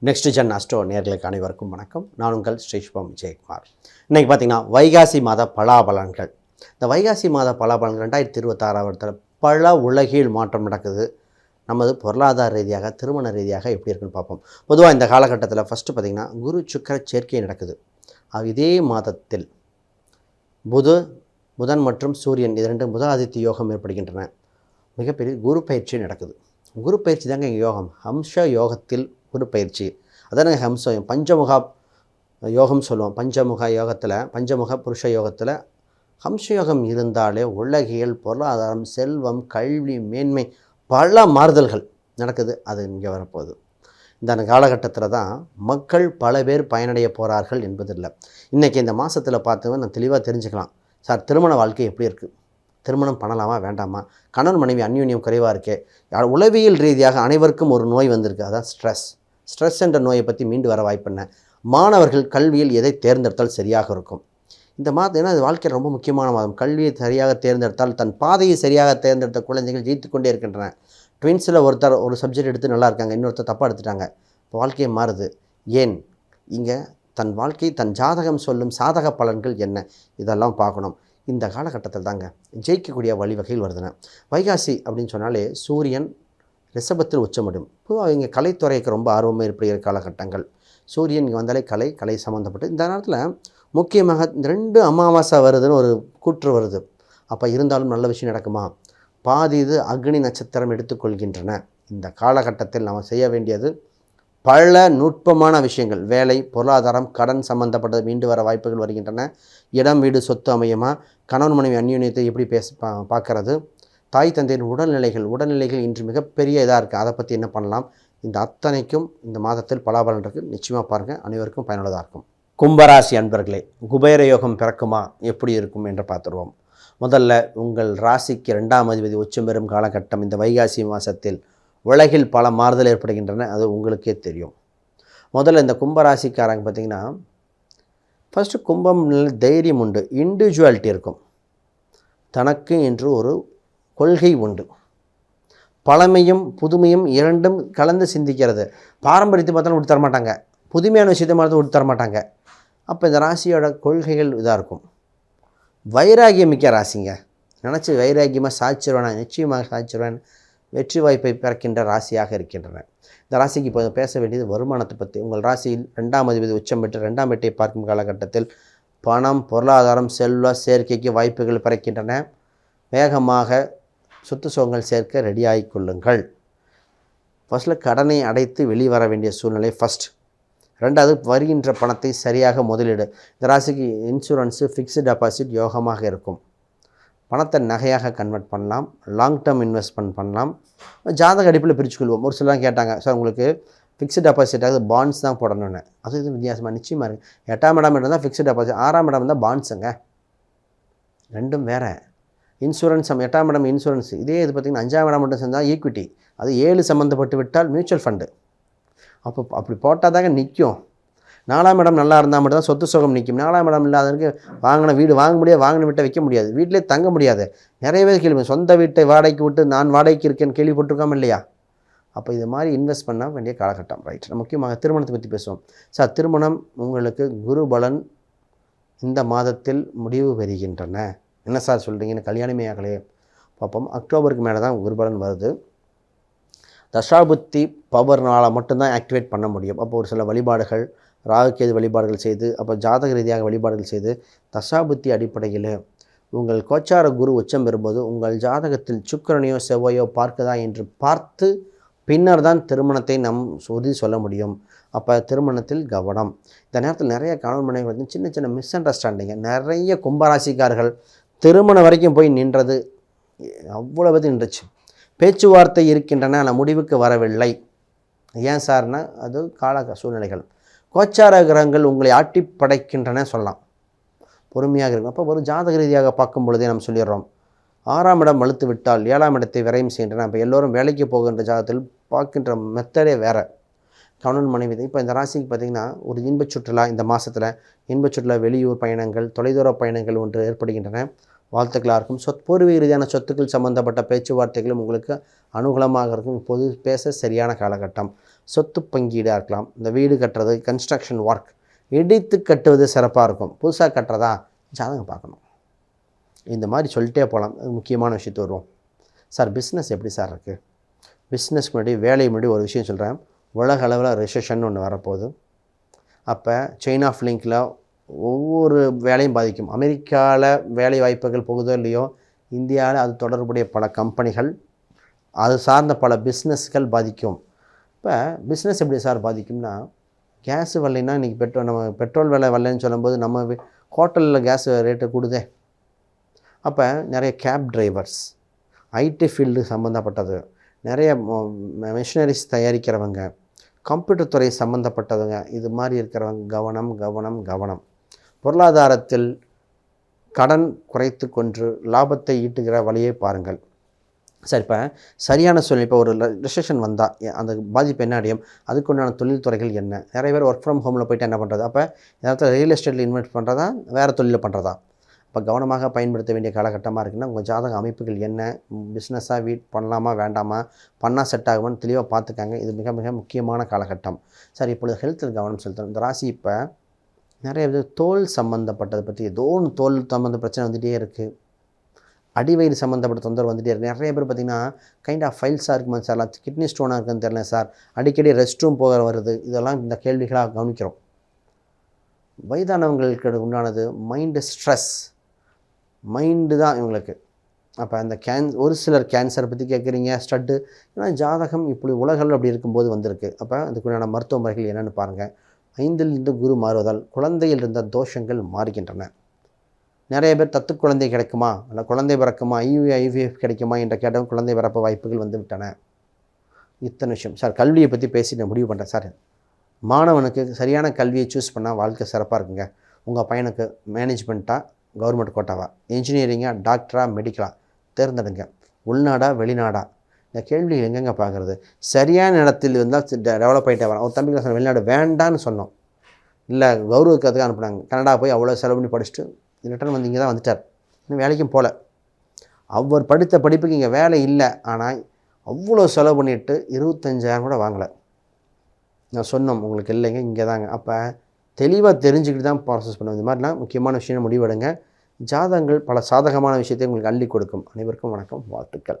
Next gen astro நேர்களுக்கு அனைவருக்கும் வணக்கம். நான் உங்கள் ஸ்ரீஷ்பம் ஜெயக்குமார். இன்றைக்கி பார்த்திங்கன்னா வைகாசி மாத பலாபலன்கள். இந்த வைகாசி மாத பலாபலன்கள் 2026 வருடத்தில் பல உலகில் மாற்றம் நடக்குது. நமது பொருளாதார ரீதியாக, திருமண ரீதியாக எப்படி இருக்குன்னு பார்ப்போம். பொதுவாக இந்த காலகட்டத்தில் ஃபஸ்ட்டு பார்த்திங்கன்னா குரு சுக்கிர சேர்க்கை நடக்குது. இதே மாதத்தில் புதன் மற்றும் சூரியன் இது ரெண்டு முதலாதித்ய யோகம் ஏற்படுகின்றன. மிகப்பெரிய குரு பயிற்சி நடக்குது. குரு பயிற்சி தாங்க யோகம். ஹம்ச யோகத்தில் குரு பயிற்சி, அதான ஹம்சம் பஞ்சமுக யோகம் சொல்லுவோம். பஞ்சமுக யோகத்தில், பஞ்சமுக புருஷ யோகத்தில் ஹம்ச யோகம் இருந்தாலே உலகியல், பொருளாதாரம், செல்வம், கல்வி, மேன்மை பல மாறுதல்கள் நடக்குது. அது இங்கே வரப்போகுது. இந்த காலகட்டத்தில் தான் மக்கள் பல பேர் பயனடைய போகிறார்கள் என்பதில்லை. இன்றைக்கி இந்த மாதத்தில் பார்த்து நான் தெளிவாக தெரிஞ்சுக்கலாம். சார், திருமண வாழ்க்கை எப்படி இருக்குது, திருமணம் பண்ணலாமா வேண்டாமா, கணவன் மனைவி அந்யோன்யம் குறைவாக இருக்கே, உளவியல் ரீதியாக அனைவருக்கும் ஒரு நோய் வந்திருக்கு. அதான் ஸ்ட்ரெஸ் என்ற நோயை பற்றி மீண்டு வர வாய்ப்புன்ன. மாணவர்கள் கல்வியில் எதை தேர்ந்தெடுத்தால் சரியாக இருக்கும். இந்த மாதம் ஏன்னா அது வாழ்க்கையில் ரொம்ப முக்கியமான மாதம். கல்வியை சரியாக தேர்ந்தெடுத்தால், தன் பாதையை சரியாக தேர்ந்தெடுத்த குழந்தைகள் ஜெயித்து கொண்டே இருக்கின்றன. ட்வின்ஸில் ஒருத்தர் ஒரு சப்ஜெக்ட் எடுத்து நல்லா இருக்காங்க, இன்னொருத்தர் தப்பாக எடுத்துட்டாங்க. இப்போ வாழ்க்கையை மாறுது. ஏன்? இங்கே தன் வாழ்க்கை, தன் ஜாதகம் சொல்லும் சாதக பலன்கள் என்ன, இதெல்லாம் பார்க்கணும். இந்த காலகட்டத்தில் தாங்க ஜெயிக்கக்கூடிய வழிவகையில் வருதுன்னா. வைகாசி அப்படின்னு சொன்னாலே சூரியன் ரிஷபத்தில் உச்சமிடும். இப்போது அவங்க கலைத்துறைக்கு ரொம்ப ஆர்வமாக இருக்கிற காலகட்டங்கள். சூரியன் இங்கே வந்தாலே கலை சம்மந்தப்பட்டு இந்த நேரத்தில் முக்கியமாக இந்த 2 அமாவாசை வருதுன்னு ஒரு கூற்று வருது. அப்போ இருந்தாலும் நல்ல விஷயம் நடக்குமா? பாதி இது அக்னி நட்சத்திரம் எடுத்துக்கொள்கின்றன. இந்த காலகட்டத்தில் நாம் செய்ய வேண்டியது பல நுட்பமான விஷயங்கள். வேலை, பொருளாதாரம், கடன் சம்மந்தப்பட்டது மீண்டு வர வாய்ப்புகள் வருகின்றன. இடம், வீடு, சொத்து அமையுமா? கணவன் மனைவி அந்யோன்யத்தை எப்படி பார்க்கறது? தாய் தந்தையின் உடல்நிலைகள் இன்று மிகப்பெரிய இதாக இருக்குது. அதை பற்றி என்ன பண்ணலாம்? இந்த அத்தனைக்கும் இந்த மாதத்தில் பலாபலன் இருக்குது. நிச்சயமாக பாருங்கள், அனைவருக்கும் பயனுள்ளதாக இருக்கும். கும்பராசி அன்பர்களே, குபேர யோகம் பிறக்குமா, எப்படி இருக்கும் என்று பார்த்துருவோம். முதல்ல உங்கள் ராசிக்கு 2ஆம் அதிபதி உச்சம் பெறும் காலகட்டம். இந்த வைகாசி மாதத்தில் உலகில் பல மாறுதல் ஏற்படுகின்றன. அது உங்களுக்கே தெரியும். முதல்ல இந்த கும்பராசிக்காரங்க பார்த்திங்கன்னா, ஃபஸ்ட்டு கும்பம் தைரியம் உண்டு, இண்டிவிஜுவாலிட்டி இருக்கும். தனக்கு என்று ஒரு கொள்கை உண்டு. பழமையும் புதுமையும் இரண்டும் கலந்து சிந்திக்கிறது. பாரம்பரியத்தை பார்த்தாலும் விட்டு தரமாட்டாங்க, புதுமையான விஷயத்தை பார்த்து விட்டு தரமாட்டாங்க. அப்போ இந்த ராசியோட கொள்கைகள் இதாக இருக்கும். வைராகியம் மிக்க ராசிங்க. நினச்சி வைராகியமாக சாய்ச்சிருவேன், நிச்சயமாக சாய்ச்சிருவேன். வெற்றி வாய்ப்பை பிறக்கின்ற ராசியாக இருக்கின்றன. இந்த ராசிக்கு இப்போ பேச வேண்டியது வருமானத்தை பற்றி. உங்கள் ராசியில் 2ஆம் அதிபதி உச்சம் பெற்று 2ஆம் வீட்டை பார்க்கும் காலகட்டத்தில் பணம், பொருளாதாரம், செல்வ சேர்க்கைக்கு வாய்ப்புகள் பிறக்கின்றன. வேகமாக சொத்து சுகங்கள் சேர்க்க ரெடியாகி கொள்ளுங்கள். ஃபஸ்ட்டில் கடனை அடைத்து வெளிவர வேண்டிய சூழ்நிலை ஃபஸ்ட். 2வது வருகின்ற பணத்தை சரியாக முதலீடு. இந்த ராசிக்கு இன்சூரன்ஸு, ஃபிக்ஸ்டு டெபாசிட் யோகமாக இருக்கும். பணத்தை நகையாக கன்வெர்ட் பண்ணலாம், லாங் டேர்ம் இன்வெஸ்ட்மெண்ட் பண்ணலாம். ஜாதக அடிப்பில் பிரிச்சுக்கொள்வோம். ஒரு சிலர் கேட்டாங்க, சார் உங்களுக்கு ஃபிக்ஸ்டு டெபாசிட்டாக பாண்ட்ஸ் தான் போடணுன்னு. அது இது வித்தியாசமாக நிச்சயமாக இருக்குது. 8ஆம் இடம் இருந்தால் ஃபிக்ஸ்டு டெபாசிட், 6ஆம் இடம் இருந்தால் பாண்ட்ஸுங்க, ரெண்டும் வேறு. இன்சூரன்ஸ் 8ஆம் இடம் இன்சூரன்ஸ், இதே இது பார்த்திங்கன்னா 5ஆம் இடம் மட்டும் செஞ்சால் ஈக்விட்டி, அது 7 சம்மந்தப்பட்டு விட்டால் மியூச்சுவல் ஃபண்டு. அப்படி போட்டால் தாங்க நிற்கும். 4ஆம் இடம் நல்லா இருந்தால் மட்டும் தான் சொத்து சுகம் நிற்கும். 4ஆம் இடம் இல்லாதவருக்கு வாங்கின வீடு வாங்க முடியாது, வாங்கின வீட்டை வைக்க முடியாது, வீட்டிலே தங்க முடியாது. நிறைய பேர் கேள்வி, சொந்த வீட்டை வாடகைக்கு விட்டு நான் வாடகைக்கு இருக்கேன்னு கேள்விப்பட்டிருக்காம இல்லையா? அப்போ இது மாதிரி இன்வெஸ்ட் பண்ண வேண்டிய காலகட்டம். ரைட். முக்கியமாக திருமணத்தை பற்றி பேசுவோம். சார், திருமணம் உங்களுக்கு குரு பலன் இந்த மாதத்தில் முடிவு பெறுகின்றன. என்ன சார் சொல்கிறீங்கன்னு, கல்யாணமே ஆகலையே பார்ப்போம். அக்டோபருக்கு மேலே தான் குருபலன் வருது. தசாபுத்தி பவர்னால் மட்டும்தான் ஆக்டிவேட் பண்ண முடியும். அப்போ ஒரு சில வழிபாடுகள், ராகுகேது வழிபாடுகள் செய்து, அப்போ ஜாதக ரீதியாக வழிபாடுகள் செய்து, தசாபுத்தி அடிப்படையில் உங்கள் கோச்சார குரு உச்சம் பெறும்போது உங்கள் ஜாதகத்தில் சுக்கிரனையோ செவ்வாயோ பார்க்குதா என்று பார்த்து பின்னர் தான் திருமணத்தை உறுதி சொல்ல முடியும். அப்போ திருமணத்தில் கவனம். இந்த நேரத்தில் நிறைய கணவன் மனைவி வந்து சின்ன சின்ன மிஸ் அண்டர்ஸ்டாண்டிங்க. நிறைய கும்பராசிக்காரர்கள் திருமணம் வரைக்கும் போய் நின்றது, அவ்வளோ பற்றி நின்றுச்சு. பேச்சுவார்த்தை இருக்கின்றன, ஆனால் முடிவுக்கு வரவில்லை. ஏன் சார்னா அது கால சூழ்நிலைகள். கோச்சார கிரகங்கள் உங்களை ஆட்டி படைக்கின்றன சொல்லலாம். பொறுமையாக இருக்கும். அப்போ ஒரு ஜாதக ரீதியாக பார்க்கும் பொழுதே நம்ம சொல்லிடுறோம், 6ஆம் இடம் வலுத்து விட்டால் 7ஆம் இடத்தை விரயம் செய்கின்றன. அப்போ எல்லோரும் வேலைக்கு போகின்ற ஜாதகத்தில் பார்க்கின்ற மெத்தடே வேறு. கணவன் மனைவி இப்போ இந்த ராசிக்கு பார்த்திங்கன்னா ஒரு இன்பச் சுற்றுலா, இந்த மாதத்தில் இன்பச் சுற்றுலா, வெளியூர் பயணங்கள், தொலைதூர பயணங்கள் ஒன்று ஏற்படுகின்றன. வாழ்த்துக்களாக இருக்கும். பூர்வீக ரீதியான சொத்துக்கள் சம்பந்தப்பட்ட பேச்சுவார்த்தைகளும் உங்களுக்கு அனுகூலமாக இருக்கும். இப்போது பேச சரியான காலகட்டம். சொத்து பங்கீடாக இருக்கலாம். இந்த வீடு கட்டுறது, கன்ஸ்ட்ரக்ஷன் ஒர்க், இடித்து கட்டுவது சிறப்பாக இருக்கும். புதுசாக கட்டுறதா ஜாதகம் பார்க்கணும். இந்த மாதிரி சொல்லிட்டே போகலாம். முக்கியமான விஷயத்து வருவோம். சார் பிஸ்னஸ் எப்படி சார் இருக்குது? பிஸ்னஸ் முன்னாடி வேலை முன்னாடி ஒரு விஷயம் சொல்கிறேன். உலக அளவில் ரிசெஷன் ஒன்று வரப்போகுது. அப்போ செயின் ஆஃப் லிங்கில் ஒவ்வொரு வேலையும் பாதிக்கும். அமெரிக்காவில் வேலை வாய்ப்புகள் போகுதோ இல்லையோ, இந்தியாவில் அது தொடர்புடைய பல கம்பெனிகள், அது சார்ந்த பல பிஸ்னஸ்கள் பாதிக்கும். இப்போ பிஸ்னஸ் எப்படி சார் பாதிக்கும்னா, கேஸு வரலைன்னா இன்றைக்கி நம்ம பெட்ரோல் விலை வரலைன்னு சொல்லும்போது நம்ம ஹோட்டலில் கேஸ் ரேட்டு கூடுதே. அப்போ நிறைய கேப் டிரைவர்ஸ், ஐடி ஃபீல்டு சம்மந்தப்பட்டது, நிறைய மிஷினரிஸ் தயாரிக்கிறவங்க, கம்ப்யூட்டர் துறை சம்மந்தப்பட்டவங்க, இது மாதிரி இருக்கிறவங்க கவனம் கவனம் கவனம். பொருளாதாரத்தில் கடன் குறைத்து கொண்டு லாபத்தை ஈட்டுகிற வழியை பாருங்கள். சரி, இப்போ சரியான சூழ்நிலை, இப்போ ஒரு ரிசெஷன் வந்தால் அந்த பாதிப்பு என்ன அடையும், அதுக்குண்டான தொழில்துறைகள் என்ன? நிறைய பேர் ஒர்க் ஃப்ரம் ஹோமில் போய்ட்டு என்ன பண்ணுறது? அப்போ ஏதாவது ரியல் எஸ்டேட்டில் இன்வெஸ்ட் பண்ணுறதா, வேறு தொழிலில் பண்ணுறதா? இப்போ கவனமாக பயன்படுத்த வேண்டிய காலகட்டமாக இருக்குன்னா, உங்கள் ஜாதக அமைப்புகள் என்ன, பிஸ்னஸாக பண்ணலாமா வேண்டாமா, பண்ணால் செட் ஆகுமான்னு தெளிவாக பார்த்துக்காங்க. இது மிக மிக முக்கியமான காலகட்டம். சரி, இப்பொழுது ஹெல்த்தில் கவனம் செலுத்தணும். இந்த ராசி இப்போ நிறைய இது தோல் சம்மந்தப்பட்டதை பற்றி, ஏதோ ஒன்று தோல் சம்மந்த பிரச்சனை வந்துகிட்டே இருக்குது. அடிவயிறு சம்மந்தப்பட்ட தொந்தரவு வந்துகிட்டே இருக்குது. நிறைய பேர் பார்த்திங்கன்னா கைண்ட் ஆஃப் ஃபைல்ஸாக இருக்குமா சார், கிட்னி ஸ்டோனாக இருக்குன்னு தெரியல சார், அடிக்கடி ரெஸ்ட் ரூம் போக வருது. இதெல்லாம் இந்த கேள்விகளாக கவனிக்கிறோம். வயதானவங்களுக்கு உண்டானது மைண்டு ஸ்ட்ரெஸ், மைண்டு தான் இவங்களுக்கு. அப்போ அந்த ஒரு சிலர் கேன்சரை பற்றி கேட்குறீங்க, ஸ்டட்டு, ஏன்னா ஜாதகம் இப்படி உலகில் அப்படி இருக்கும்போது வந்திருக்கு. அப்போ அதுக்குண்டான மருத்துவ முறைகள் என்னென்னு பாருங்கள். 5லிருந்து குரு மாறுவதால் குழந்தையில் இருந்த தோஷங்கள் மாறுகின்றன. நிறைய பேர் தத்து குழந்தை கிடைக்குமா, இல்லை குழந்தை பிறக்குமா, ஐவிஎஃப் கிடைக்குமா என்ற கேட்டவங்க குழந்தை பிறப்பு வாய்ப்புகள் வந்து விட்டன. இத்தனை விஷயம் சார். கல்வியை பற்றி பேசி நான் முடிவு பண்ணுறேன் சார். மாணவனுக்கு சரியான கல்வியை சூஸ் பண்ணால் வாழ்க்கை சிறப்பாக இருக்குங்க. உங்கள் பையனுக்கு மேனேஜ்மெண்ட்டாக, கவர்மெண்ட் கோட்டாவா, இன்ஜினியரிங்காக, டாக்டராக, மெடிக்கலாக தேர்ந்தெடுங்க. உள்நாடா வெளிநாடா, இந்த கேள்வி எங்கெங்கே பார்க்குறது? சரியான இடத்தில் இருந்தால் டெவலப் ஆகிட்டே வரலாம். ஒரு தம்பிக்கு சொன்ன வெளிநாடு வேண்டான்னு சொன்னோம், இல்லை கௌரவத்துக்காக அனுப்புனாங்க. கனடா போய் அவ்வளோ செலவு பண்ணி படிச்சுட்டு ரிட்டர்ன் வந்து இங்கே தான் வந்துட்டார். இன்னும் வேலைக்கும் போகல. அவர் படித்த படிப்புக்கு இங்கே வேலை இல்லை. ஆனால் அவ்வளோ செலவு பண்ணிவிட்டு 25,000 கூட வாங்கலை. நான் சொன்னோம் உங்களுக்கு இல்லைங்க, இங்கே தாங்க. அப்போ தெளிவாக தெரிஞ்சுக்கிட்டு தான் ப்ராசஸ் பண்ணுவோம். இந்த மாதிரிலாம் முக்கியமான விஷயம் முடிவெடுங்க. ஜாதகங்கள் பல சாதகமான விஷயத்தை உங்களுக்கு அள்ளி கொடுக்கும். அனைவருக்கும் வணக்கம், வாழ்த்துக்கள்.